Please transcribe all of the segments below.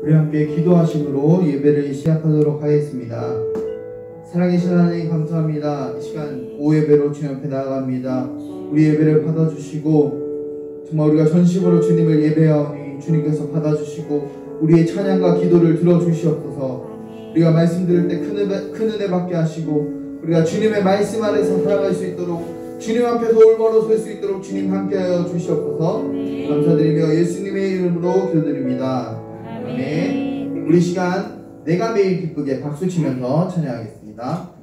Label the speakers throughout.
Speaker 1: 우리 함께 기도하심으로 예배를 시작하도록 하겠습니다. 살아계신 하나님 감사합니다. 이 시간 오예배로 주님 앞에 나아갑니다. 우리 예배를 받아주시고 정말 우리가 전심으로 주님을 예배하오니 주님께서 받아주시고 우리의 찬양과 기도를 들어주시옵소서. 우리가 말씀 들을 때 큰 은혜 받게 하시고 우리가 주님의 말씀 아래서 살아갈 수 있도록 주님 앞에서 올바로 설 수 있도록 주님 함께하여 주시옵소서. 감사드리며 예수님의 이름으로 기도드립니다. 아멘. 우리 시간 내가 매일 기쁘게 박수 치면서 찬양하겠습니다.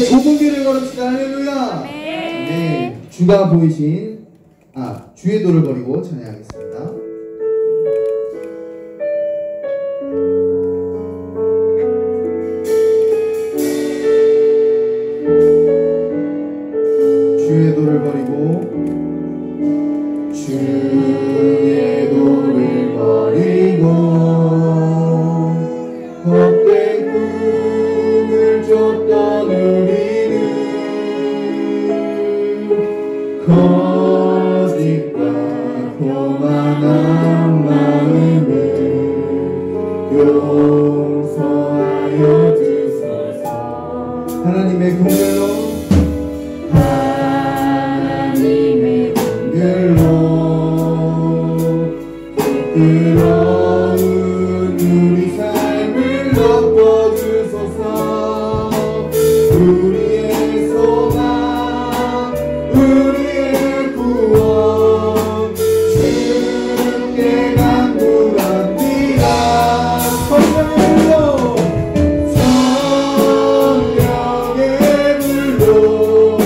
Speaker 1: 좁은 길을 걸읍시다. 할렐루야. 네, 주가 보이신 주의 도를 버리고 찬양하겠습니다. 주의 도를 버리고 주의 도를 버리고 헛된 꿈을 쫓던 우리는 거짓과 교만한 마음을 용서하여 주소서. 하나님의 긍휼로 부끄러운 우리 삶을 덮어주소서. 우리의 소망 우리의 구원 주께 간구합니다. 성령의 불로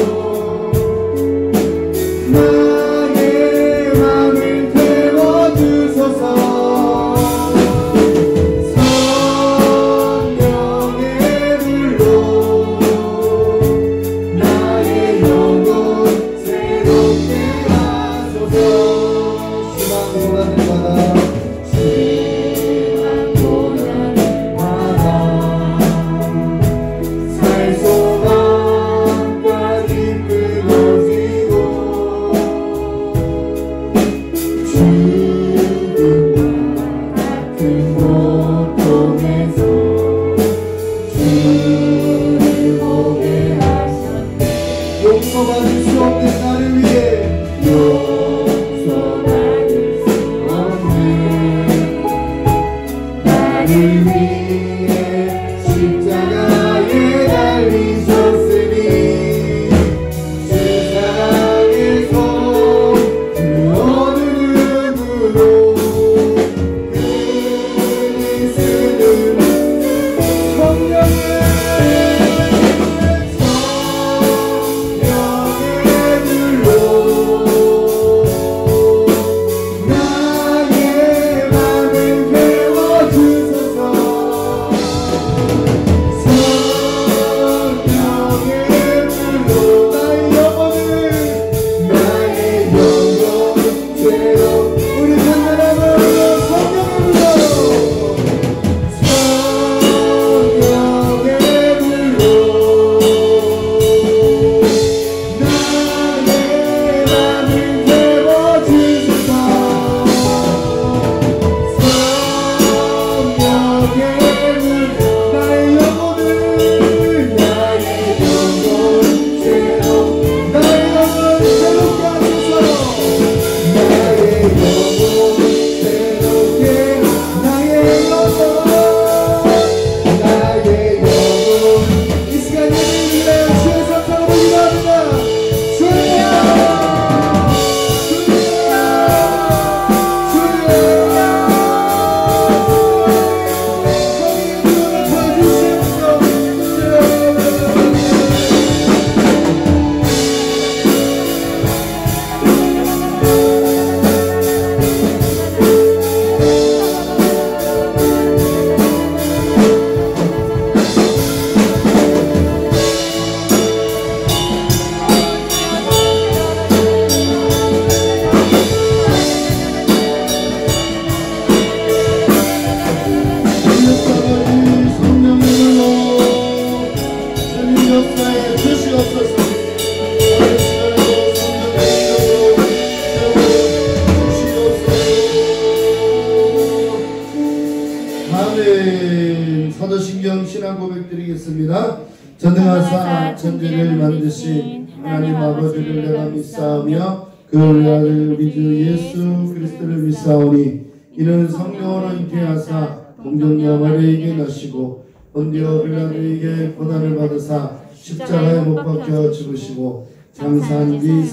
Speaker 1: 나의 맘을 태워주소서. 용서받을 수 없는 나를 위해
Speaker 2: 용서받을 수 없는 나를 위해 십자가에 달리셨으니 세상에서 그 어느 누구도 그리 쓰는 성령을
Speaker 3: 사도신경 신앙 고백 드리겠습니다. 전능하사 천지를 만드신 하나님 아버지를 내가 믿사오며 그 아들 우리 주 예수 그리스도를 믿사오니 이는 성령으로 잉태하사 동정녀 마리아에게 나시고 본디오 빌라도에게 고난을 받으사 십자가에 못 박혀 죽으시고 장사한 뒤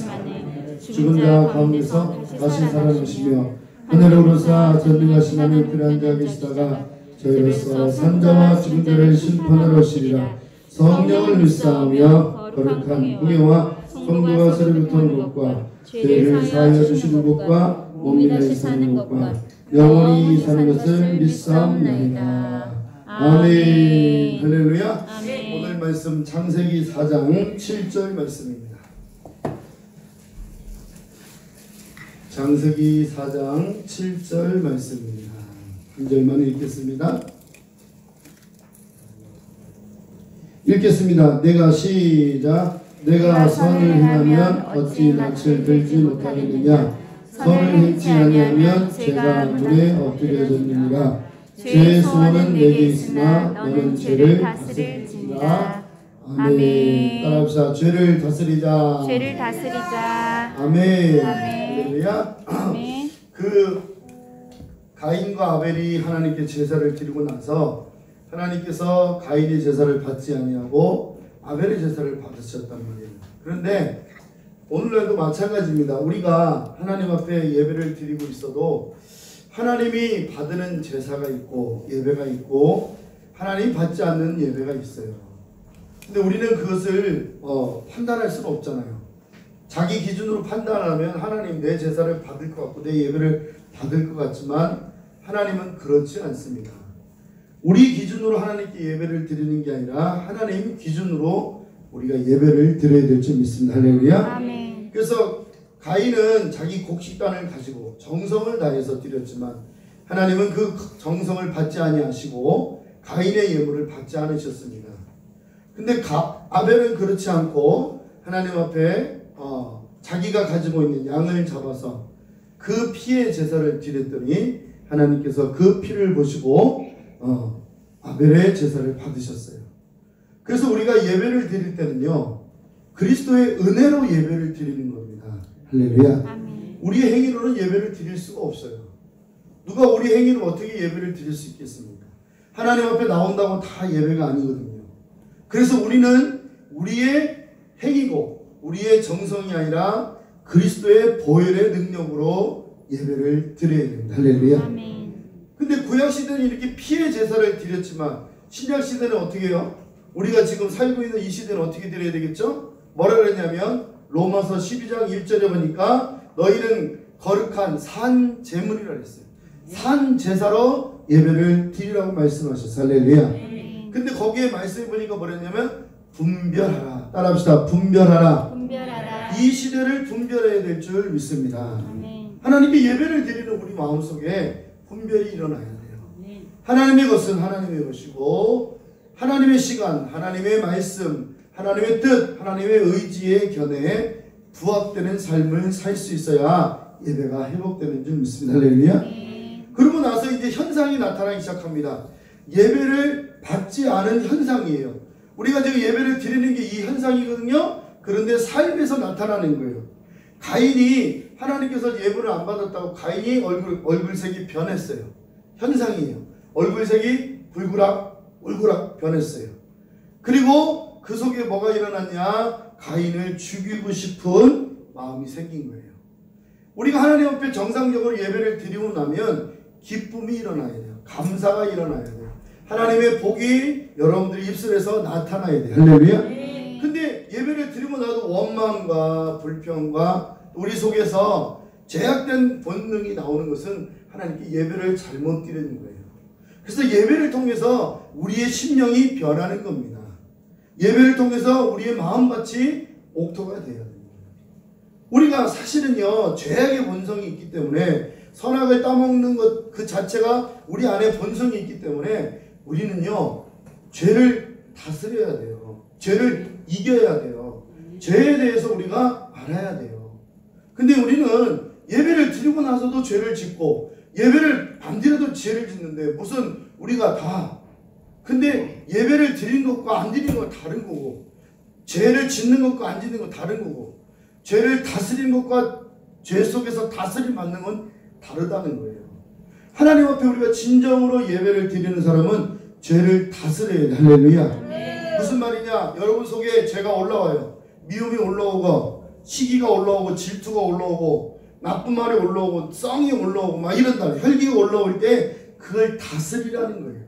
Speaker 3: 죽은 자 가운데서 다시 살아나시며 하늘에 오르사 전능하신 하나님 앉아 계시다가 저희로서 산자와 죽은 자를 심판하러 오시리라. 성령을 믿사오며 거룩한 공예와 성도가 서로부터는 것과 죄를 사하여 주시는 것과 몸이나 사는 것과 영원히 사는 것을 믿사옵나이다. 아멘. 할렐루야.
Speaker 2: 아멘.
Speaker 3: 오늘 말씀 창세기 4장 7절 말씀입니다. 창세기 4장 7절 말씀입니다. 한 절만 읽겠습니다. 읽겠습니다. 내가 시작. 내가 선을 행하면 어찌 낯을 들지 못하겠느냐. 선을 행치 아니하면 죄가 눈에 엎드려졌느니라. 죄의 소원은 내게 있으나 너는 죄를 다스릴지니라. 아멘. 따라합시다. 죄를 다스리자.
Speaker 2: 죄를 다스리자.
Speaker 3: 아멘.
Speaker 2: 아멘.
Speaker 3: 할렐루야.
Speaker 2: 아멘.
Speaker 3: 그 가인과 아벨이 하나님께 제사를 드리고 나서 하나님께서 가인의 제사를 받지 아니하고 아벨의 제사를 받으셨단 말이에요. 그런데 오늘날도 마찬가지입니다. 우리가 하나님 앞에 예배를 드리고 있어도 하나님이 받는 제사가 있고 예배가 있고 하나님이 받지 않는 예배가 있어요. 근데 우리는 그것을 판단할 수가 없잖아요. 자기 기준으로 판단하면 하나님 내 제사를 받을 것 같고 내 예배를 받을 것 같지만 하나님은 그렇지 않습니다. 우리 기준으로 하나님께 예배를 드리는 게 아니라 하나님 기준으로 우리가 예배를 드려야 될 줄 믿습니다. 할렐루야.
Speaker 2: 아멘.
Speaker 3: 그래서 가인은 자기 곡식단을 가지고 정성을 다해서 드렸지만 하나님은 그 정성을 받지 아니하시고 가인의 예물을 받지 않으셨습니다. 근데 아벨은 그렇지 않고 하나님 앞에 자기가 가지고 있는 양을 잡아서 그 피의 제사를 드렸더니 하나님께서 그 피를 보시고 아벨의 제사를 받으셨어요. 그래서 우리가 예배를 드릴 때는요, 그리스도의 은혜로 예배를 드리는 겁니다. 할렐루야.
Speaker 2: 아멘.
Speaker 3: 우리의 행위로는 예배를 드릴 수가 없어요. 누가 우리 행위로 어떻게 예배를 드릴 수 있겠습니까? 하나님 앞에 나온다고 다 예배가 아니거든요. 그래서 우리는 우리의 행위고 우리의 정성이 아니라 그리스도의 보혈의 능력으로 예배를 드려야 됩니다. 할렐루야.
Speaker 2: 아멘.
Speaker 3: 근데 구약시대는 이렇게 피의 제사를 드렸지만 신약시대는 어떻게 해요? 우리가 지금 살고 있는 이 시대는 어떻게 드려야 되겠죠? 뭐라 그랬냐면 로마서 12장 1절에 보니까 너희는 거룩한 산 제물이라 그랬어요. 산 제사로 예배를 드리라고 말씀하셨어요. 할렐루야. 근데 거기에 말씀해 보니까 뭐랬냐면 분별하라. 따라합시다. 분별하라.
Speaker 2: 분별하라.
Speaker 3: 이 시대를 분별해야 될 줄 믿습니다.
Speaker 2: 아멘.
Speaker 3: 하나님께 예배를 드리는 우리 마음속에 분별이 일어나야 돼요. 하나님의 것은 하나님의 것이고 하나님의 시간, 하나님의 말씀, 하나님의 뜻, 하나님의 의지에 견해 부합되는 삶을 살 수 있어야 예배가 회복되는 줄 믿습니다. 할렐루야. 그러고 나서 이제 현상이 나타나기 시작합니다. 예배를 받지 않은 현상이에요. 우리가 지금 예배를 드리는 게 이 현상이거든요. 그런데 삶에서 나타나는 거예요. 가인이 하나님께서 예배를 안 받았다고 가인이 얼굴색이 변했어요. 현상이에요. 얼굴색이 울그락 변했어요. 그리고 그 속에 뭐가 일어났냐? 가인을 죽이고 싶은 마음이 생긴 거예요. 우리가 하나님 앞에 정상적으로 예배를 드리고 나면 기쁨이 일어나야 돼요. 감사가 일어나야 돼요. 하나님의 복이 여러분들의 입술에서 나타나야 돼요. 할렐루야. 근데 예배를 드리고 나도 원망과 불평과 우리 속에서 제약된 본능이 나오는 것은 하나님께 예배를 잘못 드리는 거예요. 그래서 예배를 통해서 우리의 심령이 변하는 겁니다. 예배를 통해서 우리의 마음같이 옥토가 되어야 됩니다. 우리가 사실은요, 죄악의 본성이 있기 때문에 선악을 따먹는 것 그 자체가 우리 안에 본성이 있기 때문에 우리는요, 죄를 다스려야 돼요. 죄를 이겨야 돼요. 죄에 대해서 우리가 알아야 돼요. 근데 우리는 예배를 드리고 나서도 죄를 짓고 예배를 안 드려도 죄를 짓는데 무슨 우리가 다 근데 예배를 드린 것과 안 드리는 건 다른 거고 죄를 짓는 것과 안 짓는 건 다른 거고 죄를 다스리는 것과 죄 속에서 다스림 받는 건 다르다는 거예요. 하나님 앞에 우리가 진정으로 예배를 드리는 사람은 죄를 다스려야 돼. 할렐루야. 무슨 말이냐? 여러분 속에 죄가 올라와요. 미움이 올라오고 시기가 올라오고 질투가 올라오고 나쁜 말이 올라오고 썽이 올라오고 막 이런다. 혈기가 올라올 때 그걸 다스리라는 거예요.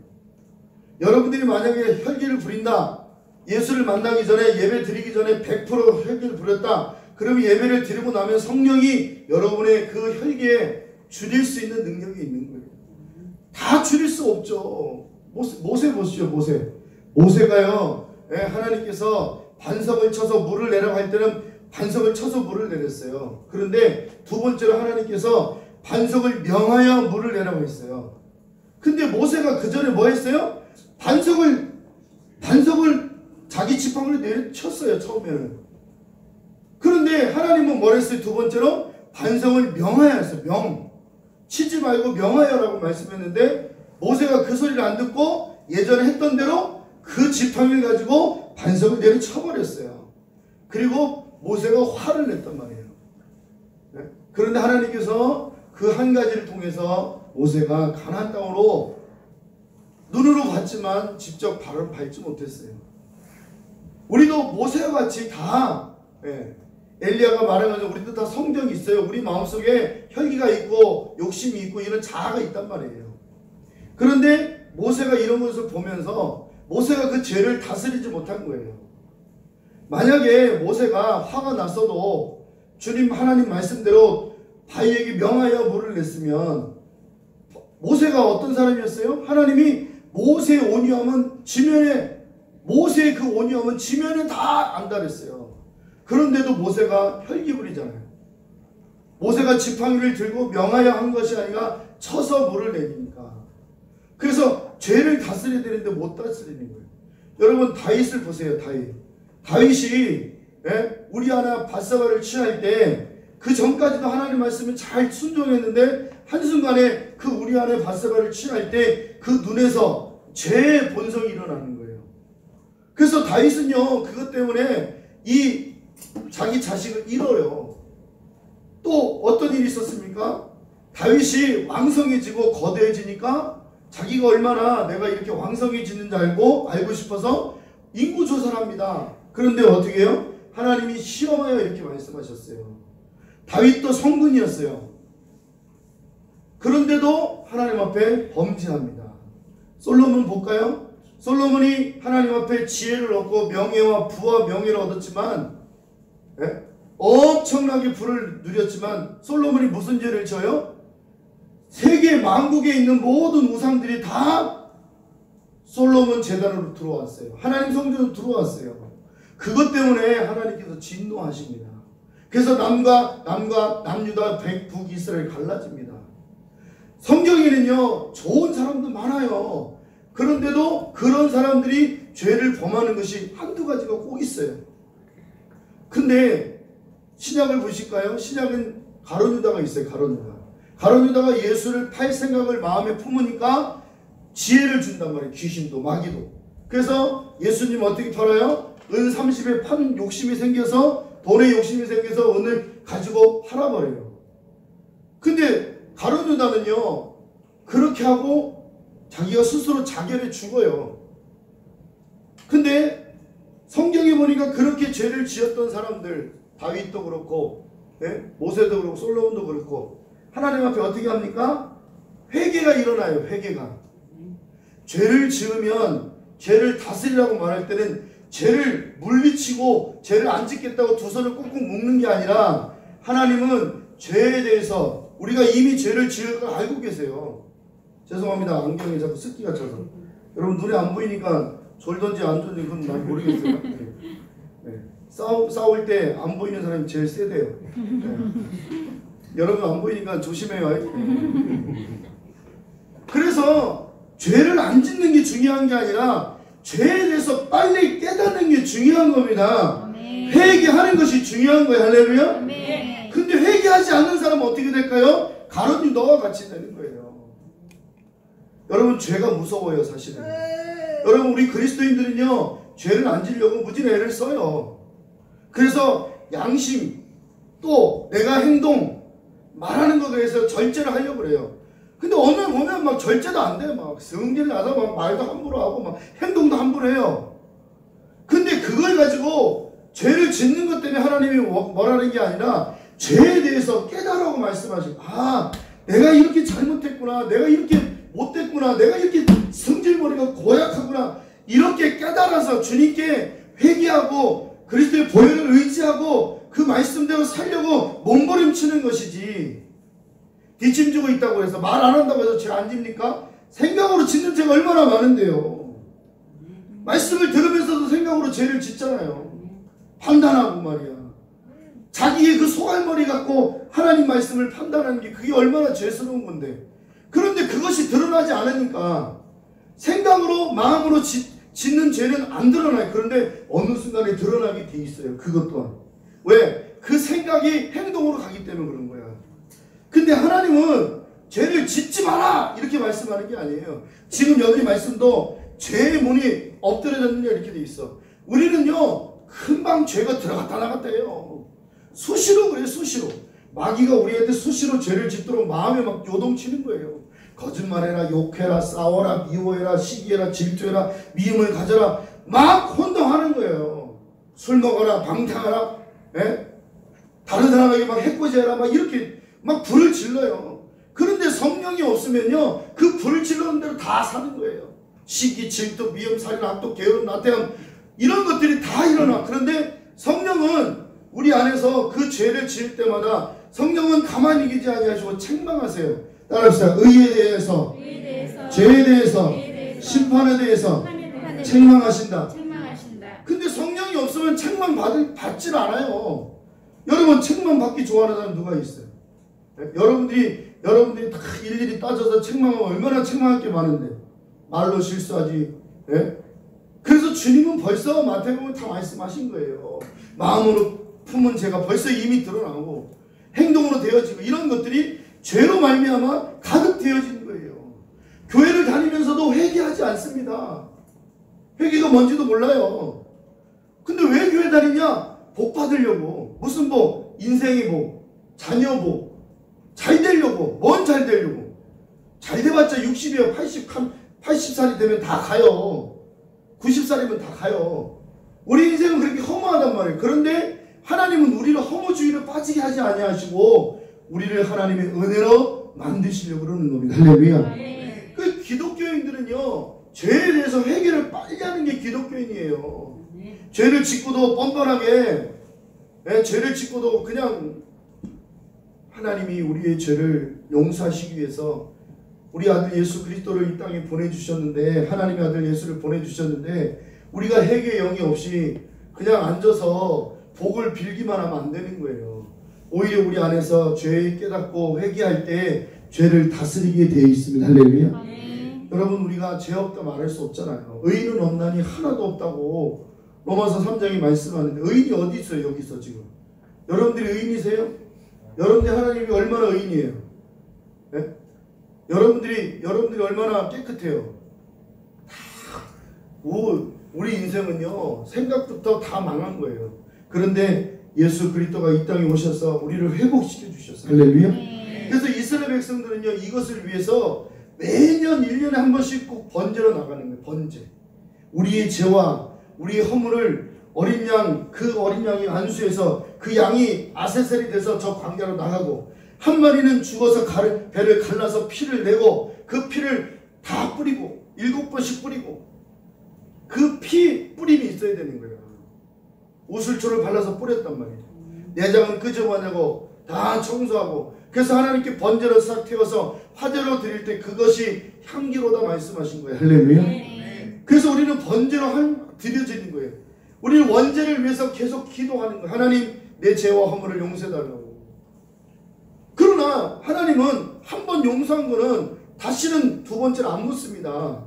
Speaker 3: 여러분들이 만약에 혈기를 부린다. 예수를 만나기 전에 예배 드리기 전에 100% 혈기를 부렸다. 그러면 예배를 드리고 나면 성령이 여러분의 그 혈기에 줄일 수 있는 능력이 있는 거예요. 다 줄일 수 없죠. 모세 보시죠. 모세가요. 하나님께서 반석을 쳐서 물을 내라고 할 때는 반석을 쳐서 물을 내렸어요. 그런데 두 번째로 하나님께서 반석을 명하여 물을 내라고 했어요. 근데 모세가 그 전에 뭐 했어요? 반석을 자기 지팡이로 내려쳤어요. 처음에는. 그런데 하나님은 뭘 했어요? 두 번째로 반석을 명하여 했어요. 치지 말고 명하여라고 말씀했는데 모세가 그 소리를 안 듣고 예전에 했던 대로 그 지팡이를 가지고 반석을 내려쳐버렸어요. 그리고 모세가 화를 냈단 말이에요. 그런데 하나님께서 그 한 가지를 통해서 모세가 가나안 땅으로 눈으로 봤지만 직접 발을 밟지 못했어요. 우리도 모세와 같이 다 엘리야가 말한 것처럼 우리도 다 성정이 있어요. 우리 마음속에 혈기가 있고 욕심이 있고 이런 자아가 있단 말이에요. 그런데 모세가 이런 것을 보면서 모세가 그 죄를 다스리지 못한 거예요. 만약에 모세가 화가 났어도 주님 하나님 말씀대로 바위에게 명하여 물을 냈으면 모세가 어떤 사람이었어요? 하나님이 모세의 온유함은 모세의 그 온유함은 지면에 다 안달했어요. 그런데도 모세가 혈기 부리잖아요. 모세가 지팡이를 들고 명하여 한 것이 아니라 쳐서 물을 내리니까. 그래서 죄를 다스려야 되는데 못 다스리는 거예요. 여러분 다윗을 보세요. 다윗이 우리아나 밧사바를 취할 때 그 전까지도 하나님 말씀을 잘 순종했는데 한순간에 그 우리아의 밧세바를 취할 때 그 눈에서 죄의 본성이 일어나는 거예요. 그래서 다윗은요 그것 때문에 이 자기 자식을 잃어요. 또 어떤 일이 있었습니까? 다윗이 왕성해지고 거대해지니까 자기가 얼마나 내가 이렇게 왕성해지는 줄 알고 싶어서 인구조사를 합니다. 그런데 어떻게 해요? 하나님이 시험하여 이렇게 말씀하셨어요. 다윗도 성군이었어요. 그런데도 하나님 앞에 범죄합니다. 솔로몬 볼까요? 솔로몬이 하나님 앞에 지혜를 얻고 명예와 부와 명예를 얻었지만 엄청나게 부를 누렸지만 솔로몬이 무슨 죄를 져요? 세계 만국에 있는 모든 우상들이 다 솔로몬 제단으로 들어왔어요. 하나님 성전으로 들어왔어요. 그것 때문에 하나님께서 진노하십니다. 그래서 남유다 북이스라엘 갈라집니다. 성경에는요 좋은 사람도 많아요. 그런데도 그런 사람들이 죄를 범하는 것이 한두 가지가 꼭 있어요. 근데 신약을 보실까요? 신약은 가룟유다가 있어요. 가룟유다가 예수를 팔 생각을 마음에 품으니까 지혜를 준단 말이에요. 귀신도 마귀도. 그래서 예수님 어떻게 팔아요? 은 30에 파는 욕심이 생겨서 돈에 욕심이 생겨서 은을 가지고 팔아버려요. 근데 가룟유다는요 그렇게 하고 자기가 스스로 자결해 죽어요. 근데 성경에 보니까 그렇게 죄를 지었던 사람들 다윗도 그렇고 모세도 그렇고 솔로몬도 그렇고 하나님 앞에 어떻게 합니까? 회개가 일어나요. 회개가. 죄를 지으면 죄를 다스리라고 말할 때는 죄를 물리치고 죄를 안 짓겠다고 두 손을 꾹꾹 묶는 게 아니라 하나님은 죄에 대해서 우리가 이미 죄를 지을 걸 알고 계세요. 죄송합니다. 안경에 자꾸 습기가 차서. 여러분 눈에 안 보이니까 졸던지 안 졸던지 그건 난 모르겠어요. 싸울 때 안 보이는 사람이 제일 세대요. 여러분 안 보이니까 조심해요. 그래서 죄를 안 짓는 게 중요한 게 아니라 죄에 대해서 빨리 깨닫는 게 중요한 겁니다.
Speaker 2: 아멘.
Speaker 3: 회개하는 것이 중요한 거예요. 할렐루야.
Speaker 2: 아멘.
Speaker 3: 근데 회개하지 않는 사람은 어떻게 될까요? 가룟유다와 같이 되는 거예요. 여러분 죄가 무서워요. 사실은. 여러분 우리 그리스도인들은요 죄를 안 지려고 무지나 애를 써요. 그래서 양심 또 내가 행동 말하는 것에 대해서 절제를 하려고 그래요. 근데 어느 보면 막 절제도 안 돼. 막 성질 나서 막 말도 함부로 하고 막 행동도 함부로 해요. 근데 그걸 가지고 죄를 짓는 것 때문에 하나님이 뭐라는 게 아니라 죄에 대해서 깨달으라고 말씀하시고 내가 이렇게 잘못했구나. 내가 이렇게 못됐구나. 내가 이렇게 성질머리가 고약하구나. 이렇게 깨달아서 주님께 회개하고 그리스도의 보혈을 의지하고 그 말씀대로 살려고 몸부림치는 것이지. 뒷짐지고 있다고 해서 말 안 한다고 해서 죄 안 집니까? 생각으로 짓는 죄가 얼마나 많은데요. 말씀을 들으면서도 생각으로 죄를 짓잖아요. 판단하고 말이야. 자기의 그 소갈머리 갖고 하나님 말씀을 판단하는 게 그게 얼마나 죄스러운 건데. 그런데 그것이 드러나지 않으니까 생각으로 마음으로 짓는 죄는 안 드러나요. 그런데 어느 순간에 드러나게 돼 있어요. 그것 또한. 왜? 그 생각이 행동으로 가기 때문에 그런 거야. 근데 하나님은 죄를 짓지 마라 이렇게 말씀하는 게 아니에요. 지금 여기 말씀도 죄의 문이 엎드려졌느냐 이렇게 돼 있어. 우리는요 금방 죄가 들어갔다 나갔다 해요. 수시로 그래요. 수시로. 마귀가 우리한테 수시로 죄를 짓도록 마음에 막 요동치는 거예요. 거짓말해라, 욕해라, 싸워라, 미워해라, 시기해라, 질투해라, 미움을 가져라 막 혼동하는 거예요. 술 먹어라, 방탕하라, 다른 사람에게 막 해코지해라 막 이렇게 막 불을 질러요. 그런데 성령이 없으면요 그 불을 질러는 대로 다 사는 거예요. 시기, 질투, 미움, 살인, 악독, 게으름, 나태함 이런 것들이 다 일어나. 그런데 성령은 우리 안에서 그 죄를 지을 때마다 성령은 가만히 계지 아니하시고 책망하세요. 따라합시다. 의에 대해서, 죄에 대해서, 심판에 대해서 책망하신다. 근데 성령이 없으면 책망 받질 않아요. 여러분 책망 받기 좋아하는 사람 누가 있어요? 여러분들이 다 일일이 따져서 책망하면 얼마나 책망할 게 많은데 말로 실수하지. 그래서 주님은 벌써 마태복음 다 말씀하신 거예요. 마음으로 품은 죄가 벌써 이미 드러나고 행동으로 되어지고 이런 것들이 죄로 말미암아 가득 되어지는 거예요. 교회를 다니면서도 회개하지 않습니다. 회개가 뭔지도 몰라요. 근데 왜 교회 다니냐? 복 받으려고. 무슨 복? 인생의 복, 자녀 복, 잘 되려고. 뭔 잘 되려고? 잘 돼봤자 60이요 80살이 되면 다 가요. 90살이면 다 가요. 우리 인생은 그렇게 허무하단 말이에요. 그런데 하나님은 우리를 허무주의로 빠지게 하지 아니하시고 우리를 하나님의 은혜로 만드시려고 그러는 겁니다. 할렐루야. 그 기독교인들은요, 죄에 대해서 회개를 빨리 하는 게 기독교인이에요. 죄를 짓고도 뻔뻔하게, 죄를 짓고도 그냥 하나님이 우리의 죄를 용서하시기 위해서 우리 아들 예수 그리스도를 이 땅에 보내주셨는데, 하나님의 아들 예수를 보내주셨는데 우리가 회개의 영이 없이 그냥 앉아서 복을 빌기만 하면 안 되는 거예요. 오히려 우리 안에서 죄 깨닫고 회개할 때 죄를 다스리게 되어 있습니다. 할렐루야. 여러분, 우리가 죄 없다 말할 수 없잖아요. 의인은 없나니 하나도 없다고 로마서 3장이 말씀하는데, 의인이 어디 있어요? 여기서 지금 여러분들이 의인이세요? 여러분들이 하나님이 얼마나 의인이에요? 네? 여러분들이 얼마나 깨끗해요? 우리 인생은요, 생각부터 다 망한 거예요. 그런데 예수 그리스도가 이 땅에 오셔서 우리를 회복시켜 주셨어요. 할렐루야. 그래서 이스라엘 백성들은요, 이것을 위해서 매년 1년에 한 번씩 꼭 번제로 나가는 거예요. 번제. 우리의 죄와 우리의 허물을 어린 양, 그 어린 양이 안수해서 그 양이 아세셀이 돼서 저 광야로 나가고, 한 마리는 죽어서 배를 갈라서 피를 내고, 그 피를 다 뿌리고 7번씩 뿌리고, 그 피 뿌림이 있어야 되는 거예요. 우슬초를 발라서 뿌렸단 말이에요. 내장은 끄집어내고 다 청소하고, 그래서 하나님께 번제로 싹 태워서 화제로 드릴 때 그것이 향기로다 말씀하신 거예요. 할렐루야. 그래서 우리는 번제로 드려지는 거예요. 우리는 원죄를 위해서 계속 기도하는 거예요. 하나님, 내 죄와 허물을 용서해달라고. 그러나 하나님은 한 번 용서한 거는 다시는 두 번째는 안 묻습니다.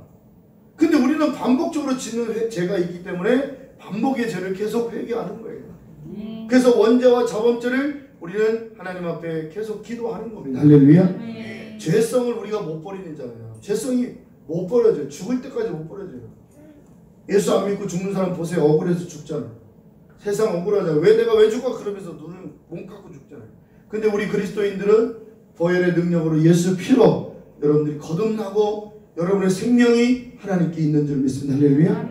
Speaker 3: 근데 우리는 반복적으로 짓는 죄가 있기 때문에 반복의 죄를 계속 회개하는 거예요. 그래서 원죄와 자범죄를 우리는 하나님 앞에 계속 기도하는 겁니다. 할렐루야. 죄성을 우리가 못 버리는잖아요. 죄성이 못 버려져요. 죽을 때까지 못 버려져요. 예수 안 믿고 죽는 사람 보세요. 억울해서 죽잖아요. 세상 억울하잖아요. 내가 왜 죽어? 그러면서 눈을 몸 감고 죽잖아요. 근데 우리 그리스도인들은 보혈의 능력으로 예수 피로 여러분들이 거듭나고 여러분의 생명이 하나님께 있는 줄 믿습니다. 할렐루야.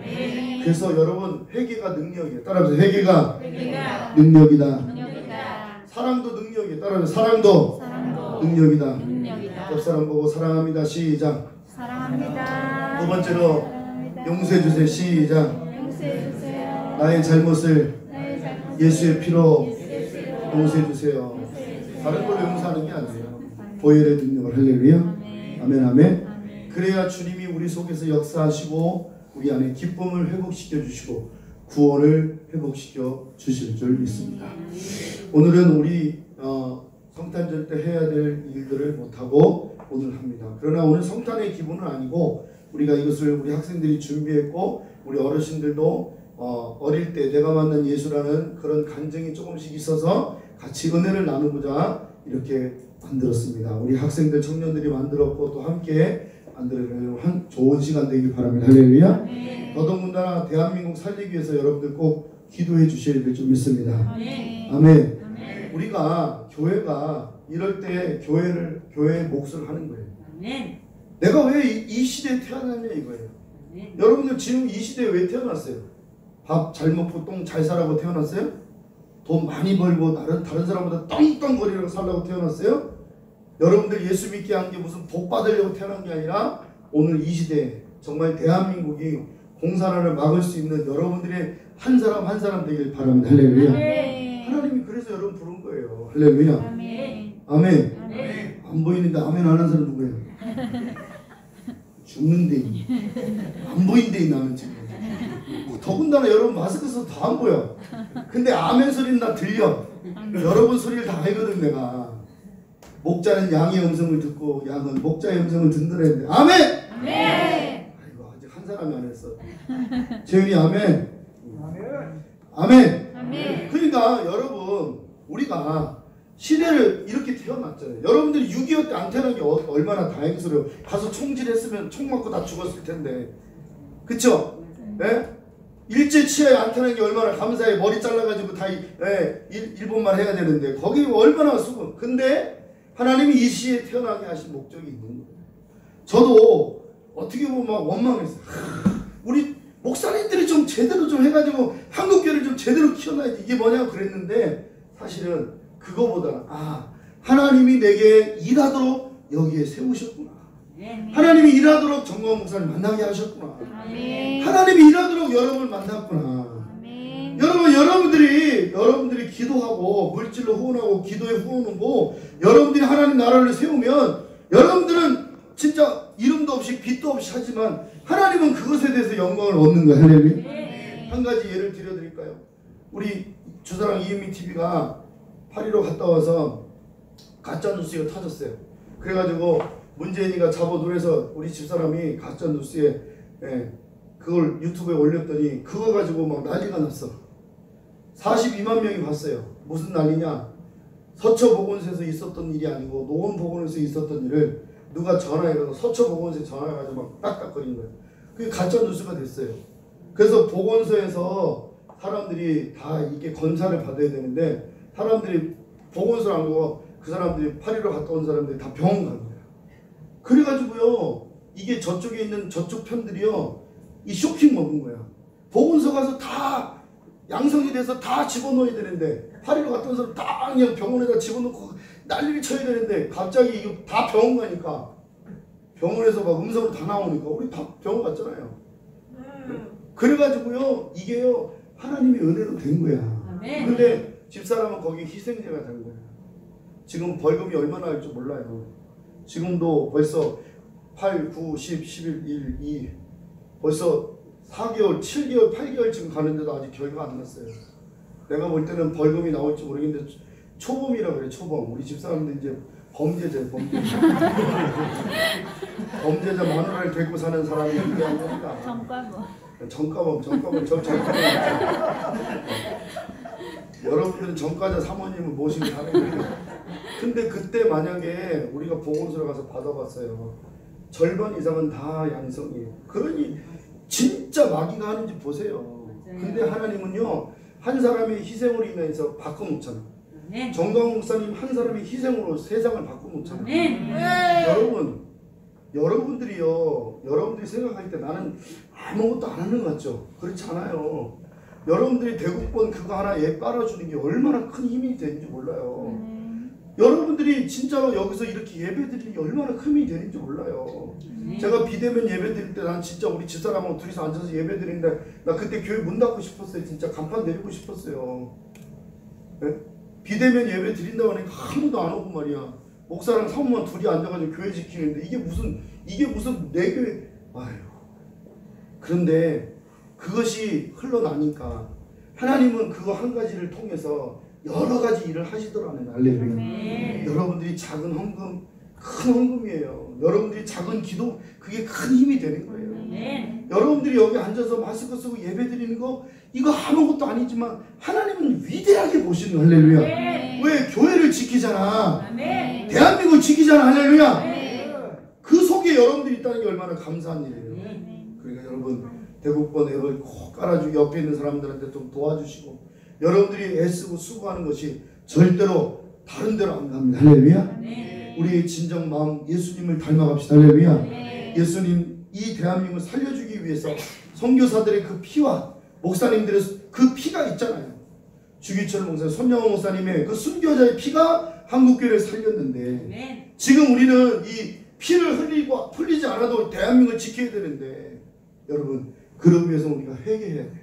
Speaker 3: 그래서 여러분, 회개가 능력이에요. 따라하세요. 회개가 능력이다. 사랑도 능력이에요. 따라하세요. 사랑도 능력이다. 옆 사람 보고 사랑합니다. 시작.
Speaker 2: 사랑합니다.
Speaker 3: 두 번째로 용서해 주세요. 시작.
Speaker 2: 용서해 주세요.
Speaker 3: 나의 잘못을 예수의 피로 용서해 주세요. 다른 걸로 용서하는 게 아니에요. 보혈의 능력을. 할렐루야. 아멘, 아멘. 그래야 주님이 우리 속에서 역사하시고 우리 안에 기쁨을 회복시켜 주시고 구원을 회복시켜 주실 줄 믿습니다. 오늘은 우리 성탄절 때 해야 될 일들을 못하고 오늘 합니다. 그러나 오늘 성탄의 기분은 아니고, 우리가 이것을 우리 학생들이 준비했고 우리 어르신들도 어릴 때 내가 만난 예수라는 그런 간증이 조금씩 있어서 같이 은혜를 나누고자 이렇게 만들었습니다. 우리 학생들, 청년들이 만들었고 또 함께 만들어내는 한 좋은 시간 되길 바랍니다. 할렐루야. 더더군다나 대한민국 살리기 위해서 여러분들 꼭 기도해 주셔야 될 줄 믿습니다. 아멘. 우리가 교회가 이럴 때 교회의 몫을 하는 거예요. 내가 왜 이 시대에 태어났냐 이거예요. 여러분들 지금 이 시대에 왜 태어났어요? 밥 잘 먹고 똥 잘 살라고 태어났어요? 돈 많이 벌고 다른 사람보다 떵떵거리려고 살라고 태어났어요? 여러분들 예수 믿게 한 게 무슨 복 받으려고 태어난 게 아니라, 오늘 이 시대에 정말 대한민국이 공산화를 막을 수 있는 여러분들의 한 사람 한 사람 되길 바랍니다. 할렐루야. 하나님이 그래서 여러분 부른 거예요. 할렐루야. 아멘. 안 보이는데 아멘 안 하는 사람 누구예요? 죽는 데인. 안 보인 데인 나는 지금. 더군다나 여러분 마스크 써서 더 안 보여. 근데 아멘 소리는 나 들려. 여러분 소리를 다 알거든 내가. 목자는 양의 음성을 듣고 양은 목자의 음성을 듣는다 했는데 아멘! 아이고, 아직 한 사람이 안 했어. 재윤이 아멘? 아멘! 그러니까 여러분, 우리가 시대를 이렇게 태어났잖아요. 여러분들이 6.25 때 안 태어난 게 얼마나 다행스러워요. 가서 총질했으면 총 맞고 다 죽었을 텐데. 그쵸? 예? 일제 치하에 안 태어난 게 얼마나 감사해. 머리 잘라가지고 다 일본말 해야 되는데 거기 얼마나 수고. 근데 하나님이 이 시에 태어나게 하신 목적이 있는 거예요. 저도 어떻게 보면 막 원망했어요. 우리 목사님들이 좀 제대로 좀 해가지고 한국교회를 좀 제대로 키워놔야지. 이게 뭐냐고 그랬는데 사실은 그거보다는 하나님이 내게 일하도록 여기에 세우셨구나. 하나님이 일하도록 정광 목사를 만나게 하셨구나. 하나님이 일하도록 여러분을 만났구나. 여러분, 여러분들이 기도하고 물질로 후원하고 기도에 후원하고 여러분들이 하나님 나라를 세우면 여러분들은 진짜 이름도 없이 빛도 없이 하지만 하나님은 그것에 대해서 영광을 얻는 거예요. 할렐루야. 한 가지 예를 드려드릴까요? 우리 주사랑 이은미 TV가 파리로 갔다 와서 가짜 뉴스가 터졌어요. 그래가지고 문재인이가 잡아놓으서 우리 집사람이 가짜 뉴스에 그걸 유튜브에 올렸더니 그거 가지고 막 난리가 났어. 42만 명이 봤어요. 무슨 난리냐? 서초보건소에서 있었던 일이 아니고 노원보건소에서 있었던 일을 누가 전화해서 서초보건소에 전화해가지고 막 딱딱거리는 거예요. 그게 가짜 뉴스가 됐어요. 그래서 보건소에서 사람들이 다 이게 검사를 받아야 되는데 사람들이 보건소를 안 가고 그 사람들이 파리로 갔다 온 사람들이 다 병원 간 거예요. 그래가지고요 이게 저쪽에 있는 저쪽 편들이요 이 쇼킹 먹은 거야. 보건소 가서 다 양성이 돼서 다 집어넣어야 되는데 파리로 갔다 온 사람 다 그냥 병원에다 집어넣고 난리를 쳐야 되는데 갑자기 이거 다 병원 가니까 병원에서 막 음성으로 다 나오니까 우리 다 병원 갔잖아요. 그래가지고요 이게요 하나님의 은혜로 된 거야. 근데 집사람은 거기 희생자가 된 거야. 지금 벌금이 얼마나 할 줄 몰라요. 지금도 벌써 8, 9, 10, 11, 1, 2 벌써 4개월, 7개월, 8개월 지금 가는데도 아직 결과 안 났어요. 내가 볼 때는 벌금이 나올지 모르겠는데 초범이라 그래. 초범. 우리 집사람들 이제 범죄자. 범죄자 마누라를 데리고 사는 사람이 얘기한 거니까. 정가범. 여러분들은 정가자 사모님을 모시고 사는 거예요. 근데 그때 만약에 우리가 보건소에 가서 받아봤어요. 절반 이상은 다 양성이에요. 그러니 진짜 마귀가 하는지 보세요. 근데 하나님은요 한 사람의 희생으로 인해서 바꿔놓잖아. 정광 목사님 한 사람의 희생으로 세상을 바꿔놓잖아. 여러분들이 생각할 때 나는 아무것도 안 하는 것 같죠? 그렇지 않아요. 여러분들이 대국본 그거 하나 애 빨아주는 게 얼마나 큰 힘이 되는지 몰라요. 여러분들이 진짜로 여기서 이렇게 예배 드리는 게 얼마나 큰 힘이 되는지 몰라요. 제가 비대면 예배 드릴 때 난 진짜 우리 집사람하고 둘이서 앉아서 예배 드리는데 나 그때 교회 문 닫고 싶었어요. 진짜 간판 내리고 싶었어요. 네? 비대면 예배 드린다고 하니까 아무도 안 오고 말이야. 목사랑 사모만 둘이 앉아가지고 교회 지키는데 이게 무슨 내 교회. 아유. 그런데 그것이 흘러나니까 하나님은 그거 한 가지를 통해서 여러 가지 일을 하시더라는 할렐루야. 여러분들이 작은 헌금, 큰 헌금이에요. 여러분들이 작은 기도, 그게 큰 힘이 되는 거예요. 여러분들이 여기 앉아서 마스크 쓰고 예배 드리는 거 이거 아무것도 아니지만 하나님은 위대하게 보시는 할렐루야. 왜? 교회를 지키잖아. 대한민국을 지키잖아. 할렐루야. 그 속에 여러분들이 있다는 게 얼마나 감사한 일이에요. 그러니까 여러분 대국본 앱을 꼭 깔아주고 옆에 있는 사람들한테 좀 도와주시고 여러분들이 애쓰고 수고하는 것이 절대로 다른 데로 안 갑니다. 할렐루야. 우리의 진정 마음 예수님을 닮아갑시다. 할렐루야. 예수님 이 대한민국을 살려주기 위해서 선교사들의 그 피와 목사님들의 그 피가 있잖아요. 주기철 목사, 손영호 목사님의 그 순교자의 피가 한국교회를 살렸는데 지금 우리는 이 피를 흘리지 않아도 대한민국을 지켜야 되는데 여러분 그러기 위해서 우리가 회개해야 돼요.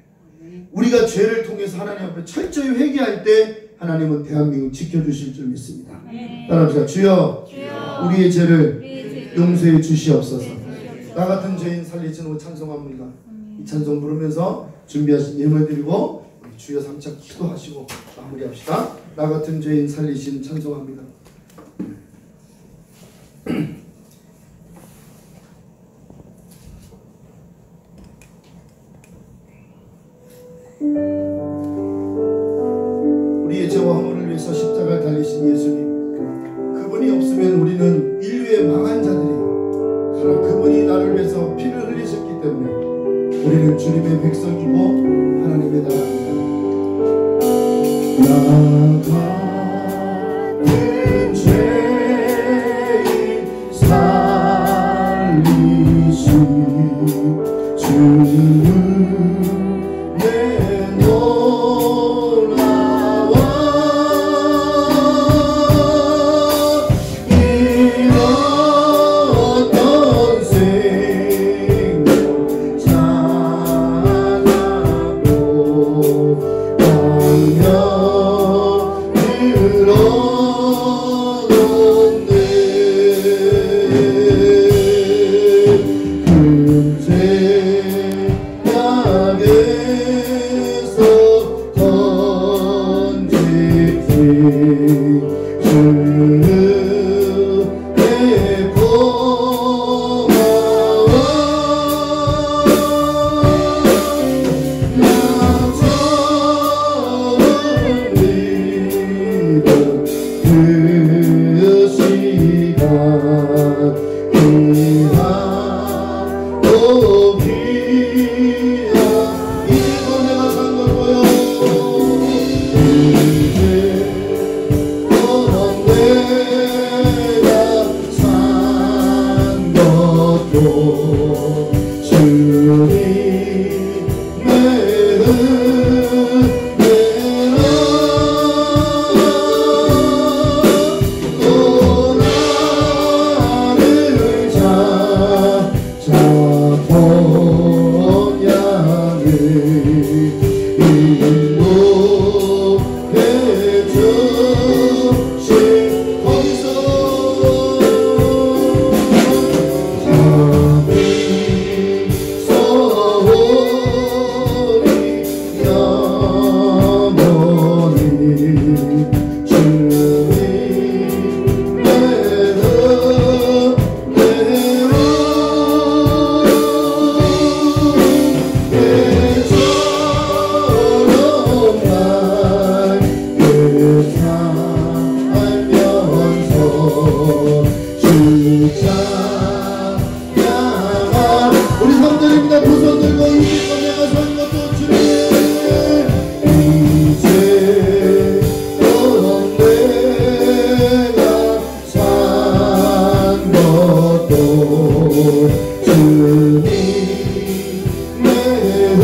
Speaker 3: 우리가 죄를 통해서 하나님 앞에 철저히 회개할 때 하나님은 대한민국을 지켜주실 줄 믿습니다. 따라합시다. 주여 우리의 죄를 용서해 주시옵소서. 나 같은 죄인 살리시는 찬송합니다. 이 찬송 부르면서 준비하신 예물 드리고 주여 삼차 기도하시고 마무리합시다. 나 같은 죄인 살리신 찬송합니다. 우리의 죄와 허물을 위해서 십자가를 달리신 예수 위해서 피를 흘리셨기 때문에 우리는 주님의 백성이고 하나님의 나라입니다. 나 같은 죄인 살리신 주는 내놀라와 잃었던 생명 찾아보고 광야를 얻었네. 금제약에서 던지신 주의 고마워. 나처럼 믿은 그 시간 귀하고 귀한 이제껏 내가 산 것도요 이제껏 내가 산 것도 주님의 은혜라. 또 나를 찾아본 양을 인도해 주신 거기서 잠이 서오리 영원히 주님의 은혜로 예처럼 맑게 살면서 주 찬양하 우리 성도입니다. 두 손 들고 이제껏 내가 산 것도 주님 이제껏 내가 산 것도 주님의 은혜로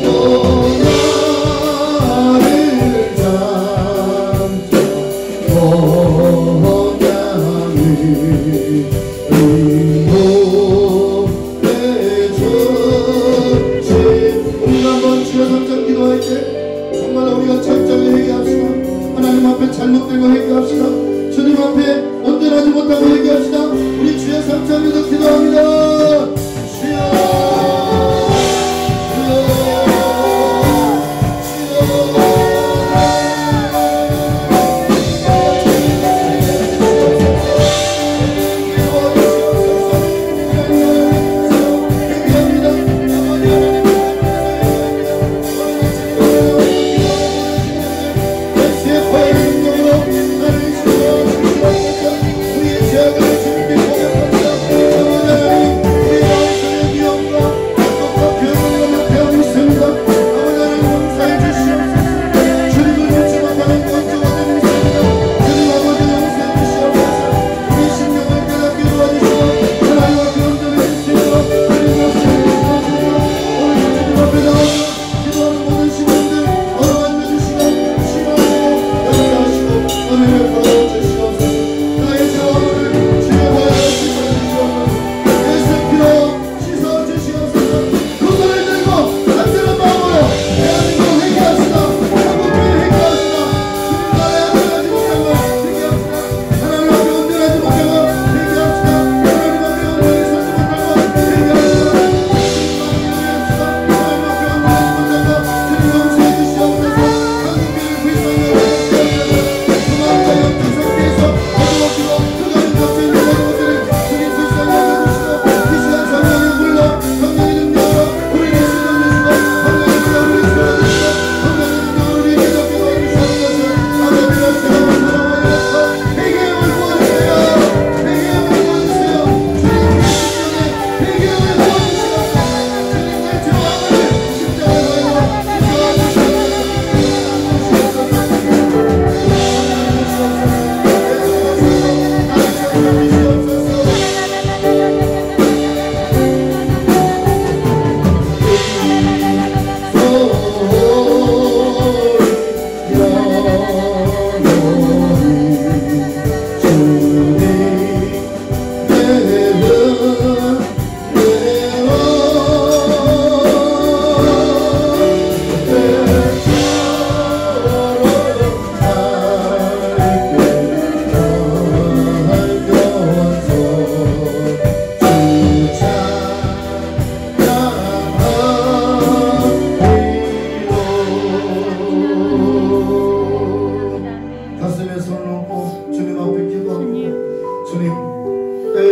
Speaker 3: 또 나를 찾아본 양을 인도해 주신 우리가 한번 주여 삼창 기도할 때 정말 우리가 철저히 회개합시다. 하나님 앞에 잘못된 거 회개합시다. 주님 앞에 온전하지 못한 거 회개합시다. 우리 주여 삼창에서 기도합니다. 주여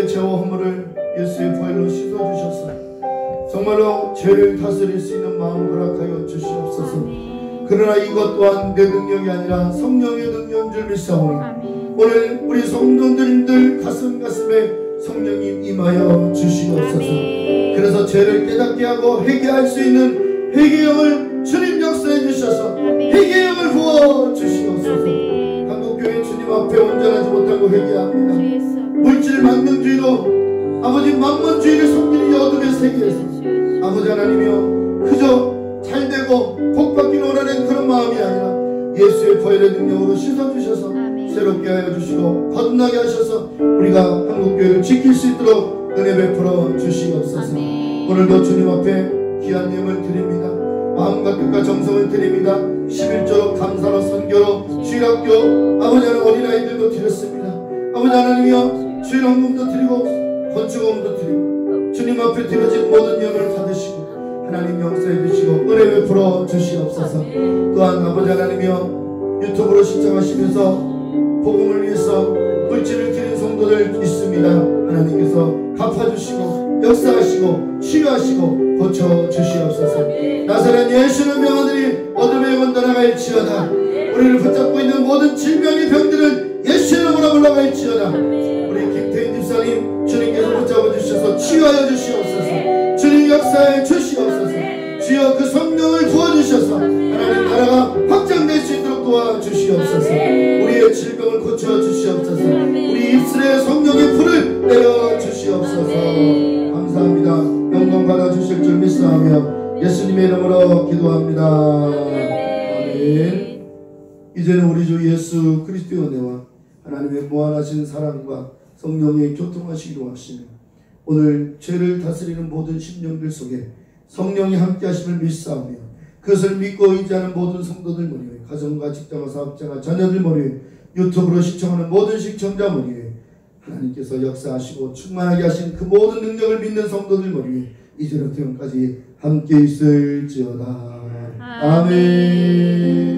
Speaker 3: 우리의 죄와 허물을 예수의 보혈로 씻어주셔서 정말로 죄를 다스릴 수 있는 마음 허락하여 주시옵소서. 그러나 이것 또한 내 능력이 아니라 성령의 능력인 줄 믿사오니 오늘 우리 성도님들 가슴에 성령님 임하여 주시옵소서. 그래서 죄를 깨닫게 하고 회개할 수 있는 회개의 영을 주님 역사해 주셔서 회개의 영을 부어 주시옵소서. 한국교회 주님 앞에 온전하지 못하고 회개합니다. 물질 만능주의로 아버지 만문주의를 섬기는 이 어둠의 세계에서 아버지 하나님이여 그저 잘되고 복받기를 원하는 그런 마음이 아니라 예수의 보혈의 능력으로 씻어주셔서 새롭게 하여 주시고 거듭나게 하셔서 우리가 한국교회를 지킬 수 있도록 은혜 베풀어 주시옵소서. 오늘도 주님 앞에 귀한 예물 드립니다. 마음과 뜻과 정성을 드립니다. 11조로 감사로 선교로 주일학교 아버지 하나님 어린아이들도 드렸습니다. 아버지 하나님이여 주일헌금도 드리고 건축헌금도 드리고 주님 앞에 드려진 모든 예물을 받으시고 하나님 역사해 주시고 은혜 베풀어 주시옵소서. 또한 아버지 하나님이여 유튜브로 시청하시면서 복음을 위해서 물질을 드린 성도들 있습니다. 하나님께서 갚아주시고 역사하시고 치유하시고 고쳐주시옵소서. 나사렛 예수를 명하더니 어둠의 영혼 떠나갈지어다. 우리를 붙잡고 있는 모든 질병의 병들을 예수의 이름으로 물러갈지어다. 우리 김태인 집사님 주님께서 붙잡아 주셔서 치유하여 주시옵소서. 주님 역사해 주시옵소서. 주여 그 성령을 부어주셔서 하나님 나라가 확장될 수 있도록 도와주시옵소서. 우리의 질병을 고쳐주시옵소서. 우리 입술에 성령의 불을 내려주시옵소서. 감사합니다. 영광 받아주실 줄 믿사오며 예수님의 이름으로 기도합니다. 아멘. 이제는 우리 주 예수 그리스도의 은혜와 하나님의 무한하신 사랑과 성령의 교통하시기로 하시며 오늘 죄를 다스리는 모든 심령들 속에 성령이 함께 하심을 믿사오며 그것을 믿고 의지하는 모든 성도들 머리 위에 가정과 직장과 사업자가 자녀들 머리 위에 유튜브로 시청하는 모든 시청자 머리 위에 하나님께서 역사하시고 충만하게 하신 그 모든 능력을 믿는 성도들 머리 위에 이제부터 영까지 함께 있을지어다. 아멘.